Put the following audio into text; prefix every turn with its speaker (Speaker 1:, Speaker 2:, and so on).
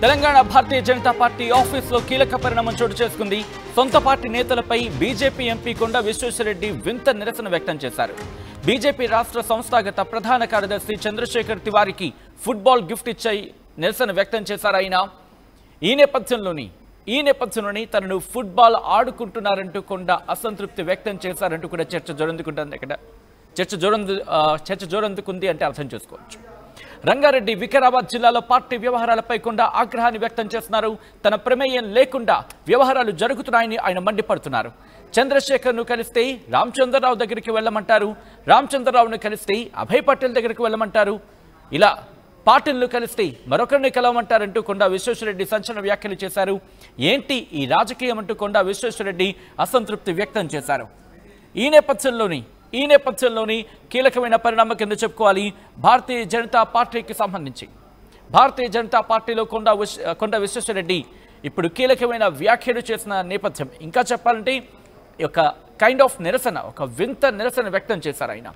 Speaker 1: Telangana Bharatiya Janata party ఆఫీసులో కీలక పరిణామం చోటు చేసుకుంది. సొంత పార్టీ నేతలపై బీజేపీ ఎంపీ కొండ విశ్వేశ్వరరెడ్డి వింత నిరసన వ్యక్తం చేశారు. బీజేపీ రాష్ట్ర సంస్థాగత ప్రధాన కార్యదర్శి చంద్రశేఖర్ తివారికి ఫుట్బాల్ గిఫ్ట్ ఇచ్చి నిరసన వ్యక్తం చేశారు. ఆయన ఈ నేపథ్యంలోని తనను ఫుట్బాల్ ఆడుకుంటున్నారంటూ కొండ అసంతృప్తి వ్యక్తం చేశారంటూ కూడా చర్చ జోరందుకుంది అంటే అర్థం చేసుకోవచ్చు. రంగారెడ్డి వికారాబాద్ జిల్లాలో పార్టీ వ్యవహారాలపై కొండ ఆగ్రహాన్ని వ్యక్తం చేస్తున్నారు. తన ప్రమేయం లేకుండా వ్యవహారాలు జరుగుతున్నాయని ఆయన మండిపడుతున్నారు. చంద్రశేఖర్ను కలిస్తే రామచంద్రరావు దగ్గరికి వెళ్ళమంటారు, రామచంద్రరావును కలిస్తే అభయ్ పటేల్ దగ్గరికి వెళ్ళమంటారు, ఇలా పార్టీలను కలిస్తే మరొకరిని కలవమంటారంటూ కొండ విశ్వేశ్వరరెడ్డి సంచలన వ్యాఖ్యలు చేశారు. ఏంటి ఈ రాజకీయం అంటూ కొండ విశ్వేశ్వరరెడ్డి అసంతృప్తి వ్యక్తం చేశారు. ఈ నేపథ్యంలోని కీలకమైన పరిణామం కింద చెప్పుకోవాలి. భారతీయ జనతా పార్టీకి సంబంధించి భారతీయ జనతా పార్టీలో కొండ విశ్వేశ్వరరెడ్డి ఇప్పుడు కీలకమైన వ్యాఖ్యలు చేసిన నేపథ్యం. ఇంకా చెప్పాలంటే ఒక కైండ్ ఆఫ్ నిరసన, ఒక వింత నిరసన వ్యక్తం చేశారు ఆయన.